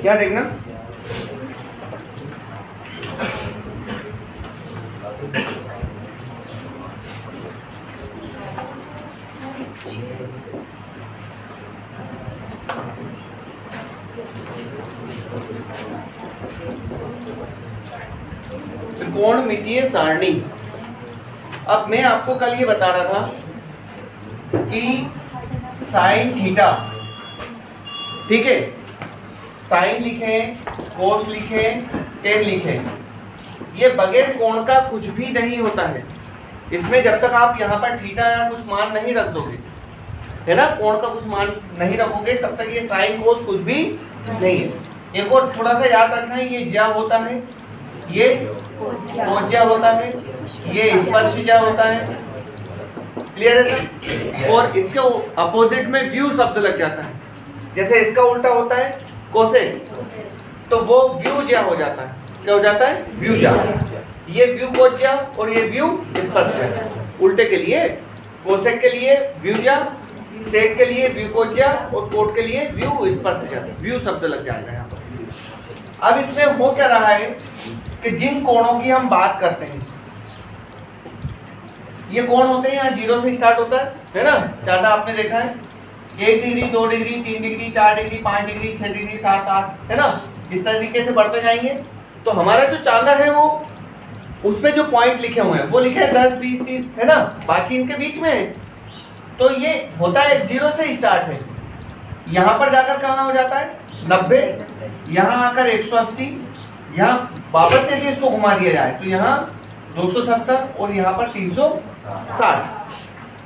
क्या देखना, त्रिकोणमितीय सारणी। अब मैं आपको कल ये बता रहा था कि साइन थीटा, ठीक है, साइन लिखें, कोस लिखें, टेन लिखें, ये बगैर कोण का कुछ भी नहीं होता है। इसमें जब तक आप यहाँ पर थीटा या कुछ मान नहीं रख दोगे, है ना, कोण का कुछ मान नहीं रखोगे, तब तक ये साइन कोस कुछ भी नहीं है। एक और थोड़ा सा याद रखना है, ये ज्या होता है, ये कोज्या होता है, ये स्पर्शज्या होता है, क्लियर है सर। और इसके अपोजिट में व्यू शब्द लग जाता है, जैसे इसका उल्टा होता है कोसेक, तो वो व्यू ज्या हो जाता है। क्या हो जाता है? व्यू ज्या। ये व्यू कोज्या और ये व्यू स्पर्शज्या। उल्टे के लिए कोसेक के लिए व्यू ज्या, सेक के लिए व्यू कोज्या और कोट के लिए व्यू स्पर्शज्या। व्यू शब्द लग जाएगा यहाँ पर। अब इसमें हो क्या रहा है कि जिन कोणों की हम बात करते हैं, ये कोण होते हैं यहाँ 0 से स्टार्ट होता है ना, ज्यादा आपने देखा है 1 degree, 2 degree, 3 degree, 4 degree, 5 degree, 6 degree, 7, 8, है ना, इस तरीके से बढ़ते जाएंगे। तो हमारा जो चांदा है वो उसमें जो पॉइंट लिखे हुए हैं वो लिखे हैं 10, 20, 30, है ना, बाकी इनके बीच में है। तो ये होता है 0 से स्टार्ट है, यहाँ पर जाकर कहाँ हो जाता है 90, यहाँ आकर 180, यहाँ वापस यदि इसको घुमा दिया जाए तो यहाँ 270 और यहाँ पर 360,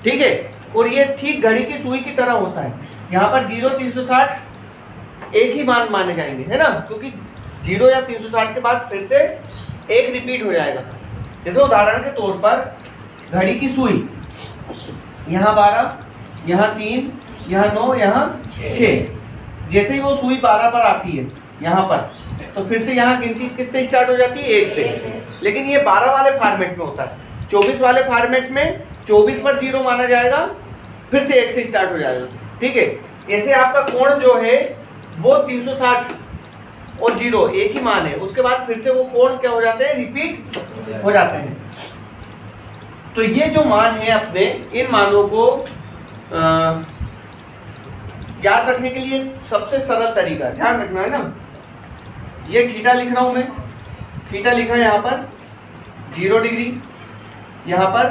ठीक है। और ये ठीक घड़ी की सुई की तरह होता है, यहाँ पर 0, 360 एक ही मान माने जाएंगे, है ना, क्योंकि 0 या 360 के बाद फिर से एक रिपीट हो जाएगा। जैसे उदाहरण के तौर पर घड़ी की सुई, यहाँ 12, यहाँ 3, यहाँ 9, यहाँ 6, जैसे ही वो सुई 12 पर आती है यहाँ पर, तो फिर से यहाँ गिनती किससे स्टार्ट हो जाती है? 1 से। लेकिन ये 12 वाले फॉर्मेट में होता है। 24 वाले फॉर्मेट में 24 पर 0 माना जाएगा, फिर से 1 से स्टार्ट हो जाएगा, ठीक है। ऐसे आपका कोण जो है वो 360 और 0 एक ही मान है, उसके बाद फिर से वो कोण क्या हो जाते हैं? रिपीट हो जाते हैं। तो ये जो मान है अपने, इन मानों को याद रखने के लिए सबसे सरल तरीका ध्यान रखना है ना, ये थीटा लिख रहा हूं मैं, थीटा लिखा है यहाँ पर 0 डिग्री, यहाँ पर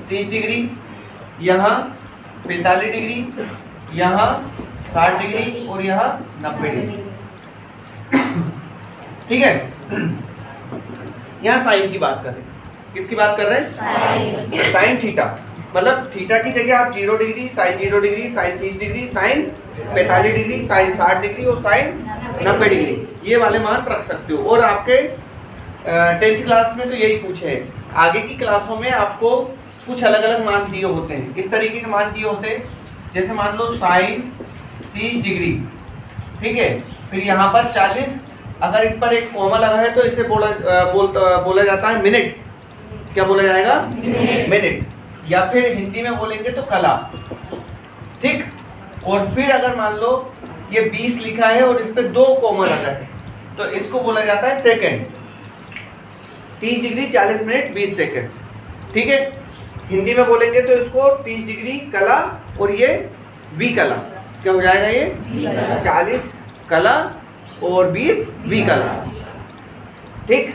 30 डिग्री, यहाँ 45 डिग्री, यहाँ 60 डिग्री और यहाँ 90 डिग्री, ठीक है। यहाँ साइन की बात कर रहे हैं, किसकी बात कर रहे हैं? Sine theta. मतलब थीटा की जगह आप 0 degree, sine 0 degree, sine 30 degree, sine 45 degree, sine 60 degree और साइन 90 डिग्री, ये वाले मान रख सकते हो। और आपके 10th क्लास में तो यही पूछे हैं। आगे की क्लासों में आपको कुछ अलग अलग मान दिए होते हैं। किस तरीके के मान दिए होते हैं? जैसे मान लो साइन 30 डिग्री, ठीक है, फिर यहाँ पर 40, अगर इस पर एक कॉमा लगा है तो इसे बोला जाता है मिनट। क्या बोला जाएगा? मिनट। या फिर हिंदी में बोलेंगे तो कला, ठीक। और फिर अगर मान लो ये 20 लिखा है और इस पे 2 कॉमा लगा है तो इसको बोला जाता है सेकंड। 30 डिग्री 40 मिनट 20 सेकंड, ठीक है। हिंदी में बोलेंगे तो इसको 30 डिग्री कला और ये वी कला, क्या हो जाएगा ये 40 कला और 20 वी कला, ठीक।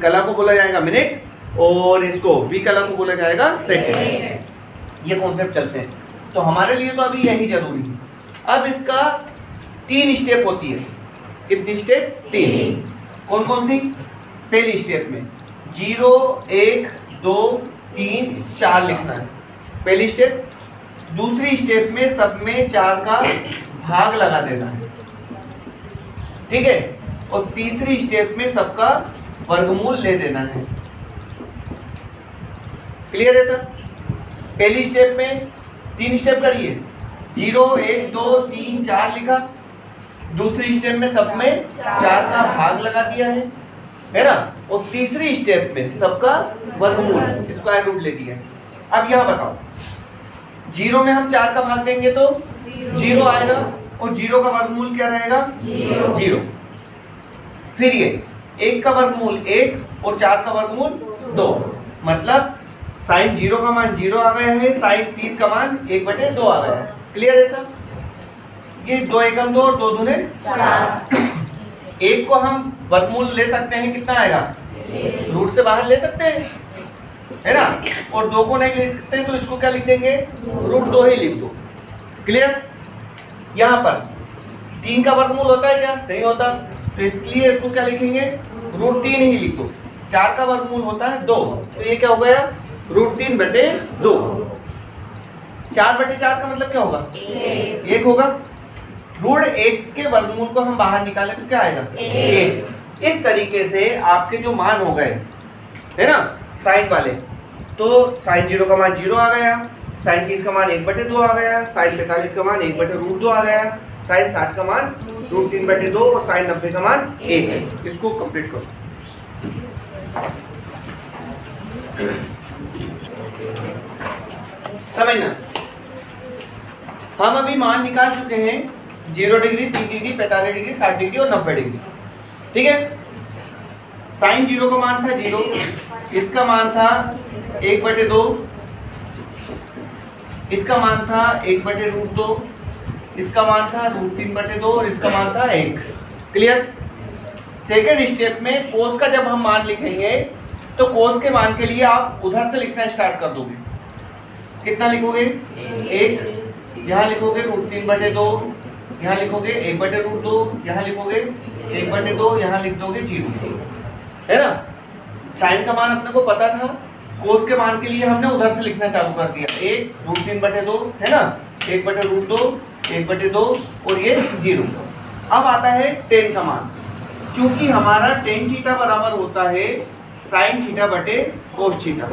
कला को बोला जाएगा मिनट और इसको वी कला को बोला जाएगा सेकंड। ये कॉन्सेप्ट चलते हैं। तो हमारे लिए तो अभी यही जरूरी है। अब इसका 3 स्टेप होती है। कितनी स्टेप? 3। कौन कौन सी? पहली स्टेप में 0, 1, 2, 3, 4 लिखना है, पहली स्टेप। दूसरी स्टेप में सब में 4 का भाग लगा देना है, ठीक है। और तीसरी स्टेप में सबका वर्गमूल ले देना है। क्लियर है सर? पहली स्टेप में 3 स्टेप करिए, 0, 1, 2, 3, 4 लिखा। दूसरी स्टेप में सब में 4 का भाग लगा दिया है ना। और तीसरी स्टेप में सबका वर्गमूल स्क्वायर रूट ले दिया है। अब यहाँ बताओ, 0 में हम 4 का भाग देंगे तो 0 आएगा, और 0 का वर्गमूल क्या रहेगा? 0। फिर ये 1 का वर्गमूल 1 और 4 का वर्गमूल 2, मतलब साइन 0 का मान 0 आ गया है, साइन 30 का मान 1/2 आ गया है। क्लियर है सर? ये 2 एकम 2 और 2 दूने 4। 1 को हम वर्गमूल ले सकते हैं, कितना आएगा? रूट से बाहर ले सकते हैं, है ना? और 2 को नहीं ले सकते हैं तो इसको क्या लिख देंगे? √2 ही लिख दो। क्लियर? यहाँ पर 3 का वर्गमूल होता है क्या? नहीं होता, तो इसलिए इसको क्या लिखेंगे? √3 ही लिख दो। 4 का वर्गमूल होता है 2, तो ये क्या हो गया? √3/2। 4/4 का मतलब क्या होगा? 1 होगा। √1 के वर्गमूल को हम बाहर निकालें तो क्या आएगा? 1। इस तरीके से आपके जो मान हो गए, है ना, साइन वाले, तो साइन 0 का मान 0 आ गया, साइन 30 का मान 1/2 आ गया, साइन 45 का मान 1/√2 आ गया, साइन 60 का मान √3/2 और साइन 90 का मान 1 है। इसको कंप्लीट करो। समझना, हम अभी मान निकाल चुके हैं 0 डिग्री, 3 डिग्री, 45 डिग्री, 60 डिग्री और 90 डिग्री। ठीक है? साइन 0 का मान था 0, इसका मान था 1/2, इसका मान था 1/√2, इसका मान था √3/2 और इसका मान था 1। क्लियर? सेकेंड स्टेप में कोस का जब हम मान लिखेंगे तो कोस के मान के लिए आप उधर से लिखना स्टार्ट कर दोगे। कितना लिखोगे? 1, यहाँ लिखोगे √3/2, यहाँ लिखोगे 1/√2, यहाँ लिखोगे 1/2, यहाँ लिख दोगे 0, है ना? साइन का मान अपने को पता था, कोस के मान के लिए हमने उधर से लिखना चालू कर दिया। 1 √3/2, है ना, 1/√2, 1/2 और ये 0। अब आता है टेन का मान। चूंकि हमारा टेन थीटा बराबर होता है साइन थीटा बटे कोस थीटा,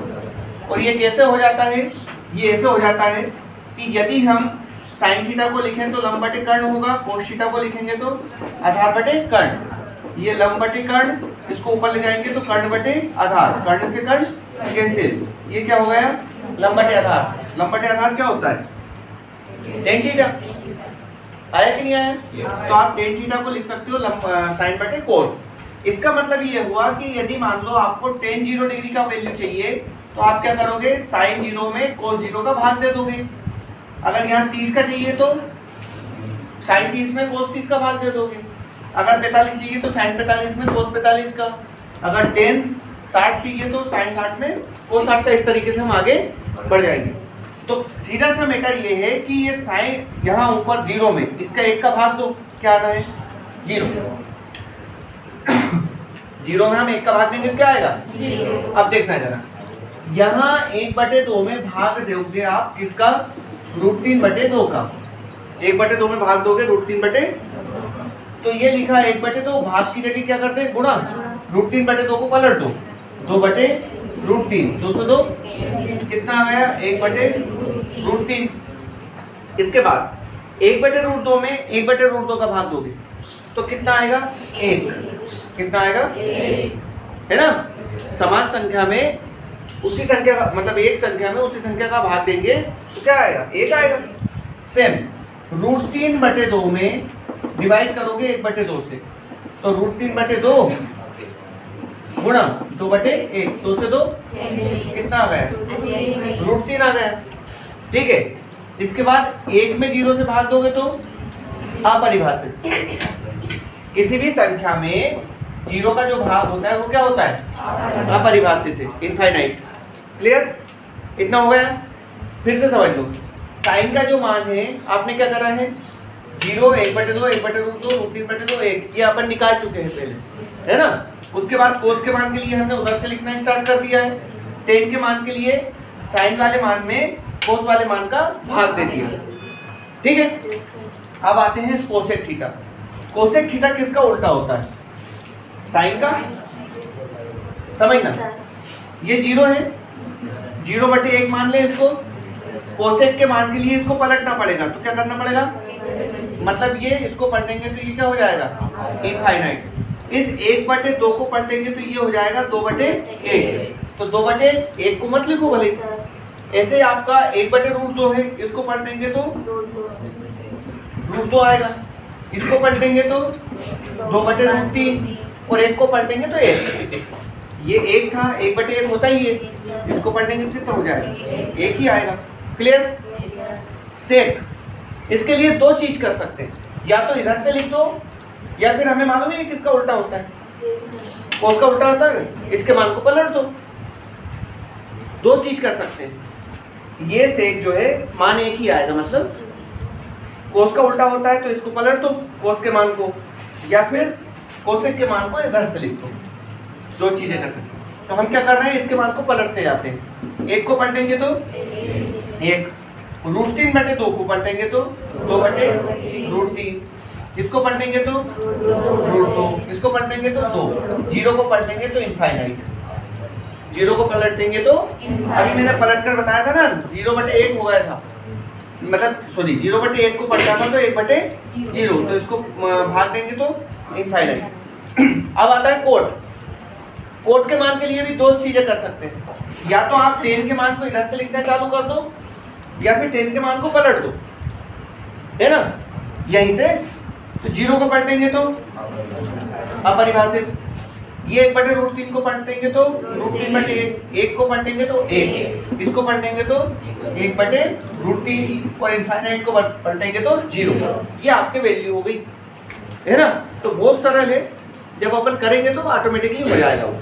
और ये कैसे हो जाता है? ये ऐसे हो जाता है कि यदि हम साइन थीटा को लिखें तो लंब बटे कर्ण होगा, कोस थीटा को लिखेंगे तो आधार बटे कर्ण। ये लंब बटे कर्ण, इसको ऊपर ले जाएंगे तो कर्ण बटे आधार, कर्ण से कर्ण कैंसिल, ये क्या हो गया? लंब बटे आधार। लंब बटे आधार क्या होता है? Tan theta. आया कि नहीं आया? तो आप टेन थीटा को लिख सकते हो साइन बटे कोस। इसका मतलब ये हुआ कि यदि मान लो आपको टेन 0 डिग्री का वैल्यू चाहिए तो आप क्या करोगे? साइन 0 में कोस 0 का भाग दे दोगे। अगर यहाँ 30 का चाहिए तो साइन 30 में कोस 30 का भाग दे दोगे। अगर 45 चाहिए तो साइन 45 में कोस 45 का। अगर टेन 60 चाहिए तो साइन 60 में कोस 60 का। इस तरीके से हम आगे बढ़ जाएंगे। तो सीधा सा मैटर ये है कि ये साइन यहाँ ऊपर 0 में इसका 1 का भाग दो, क्या आना है? 0। 0 में हम 1 का भाग देंगे क्या आएगा? 0। अब देखना जरा, यहाँ 1/2 में भाग दोगे आप किसका? √3/2 का। 1/2 में भाग दोगे √3/2, तो ये लिखा 1/2, भाग की जगह क्या करते हैं? गुणा। √3/2 को पलट दो, 2/√3, 2 से 2 कितना आ गया? 1/√3। इसके बाद 1/√2 में 1/√2 का भाग दोगे तो कितना आएगा? 1। कितना आएगा? 1, है ना? समान संख्या में उसी संख्या का मतलब एक संख्या में उसी संख्या का भाग देंगे तो क्या आएगा? 1 आएगा। सेम √3/2 में डिवाइड करोगे 1/2 से तो √3/2 गुणा 2/1, 2 से 2 कितना आ गया? √3 आ गया। ठीक है? इसके बाद 1 में 0 से भाग दोगे तो अपरिभाषित। किसी भी संख्या में 0 का जो भाग होता है वो क्या होता है? अपरिभाषित से इनफाइनाइट। क्लियर? इतना हो गया। फिर से समझ लो, साइन का जो मान है आपने क्या करा है? 0, 1/2, 1/√2, √3/2, 1 ये अपन निकाल चुके हैं पहले, है ना? उसके बाद कोस के मान के लिए हमने उधर से लिखना स्टार्ट कर दिया है। टेन के मान के लिए साइन वाले मान में कोस वाले मान का भाग दे दिया। ठीक है? अब आते हैं कोसेक थीटा। कोसेक थीटा किसका उल्टा होता है? साइन का। समझना, ये 0 है, 0/1 मान ले इसको। कोसेक के मान के लिए इसको पलटना पड़ेगा, तो क्या करना पड़ेगा? मतलब ये इसको पलटेंगे तो ये क्या हो जाएगा? इनफाइनाइट। इस 1/2 को पलटेंगे तो ये हो जाएगा 2/1। तो 2/1 को मत लिखो भले, ऐसे आपका 1/√2 है, इसको पलटेंगे तो √2 आएगा। इसको पलटेंगे तो 2/√3 और एक को पलटेंगे तो 1। ये 1 था, 1/1 होता ही है, इसको पलटेंगे तो कितना हो जाएगा, 1 ही आएगा। क्लियर? सेक, इसके लिए दो चीज कर सकते हैं, या तो इधर से लिख दो या फिर हमें मालूम है किसका उल्टा होता है, कोस का उल्टा होता है, इसके मान को पलट दो। दो चीज कर सकते हैं, ये सेक जो है मान एक ही आएगा, मतलब कोस का उल्टा होता है तो इसको पलट दो कोस के मान को, या फिर कोसेक के मान को इधर से लिख दो। दो चीजें कर सकते हैं। तो हम क्या कर रहे हैं, इसके मान को पलटते जाते हैं। एक को पलटेंगे तो 1, √3/2 को पलटेंगे तो 2/√3, इसको पलटेंगे तो √2, इसको पलटेंगे तो 2, 0 को पलटेंगे तो इनफाइनाइट, 0 को पलटेंगे तो अभी मैंने पलट कर बताया था ना 0/1 हो गया था, मतलब सॉरी 0/1 को पलटा था तो 1/0, तो इसको भाग देंगे तो इनफाइनाइट। अब आता है कोट। कोट के मान के लिए भी दो चीजें कर सकते हैं, या तो आप 10 के मान को इधर से लिखना चालू कर दो या फिर 10 के मान को पलट दो, है ना, यहीं से। तो 0 को पलटेंगे तो अपरिभाषित, ये 1/√3 को पलटेंगे तो √3/1, 1 को पलटेंगे तो 1, इसको पलटेंगे तो 1/√3 और इनफाइनाइट को पलटेंगे तो 0। ये आपके वैल्यू हो गई, है ना। तो बहुत सरल है, जब अपन करेंगे तो ऑटोमेटिकली हो जाएगा वो।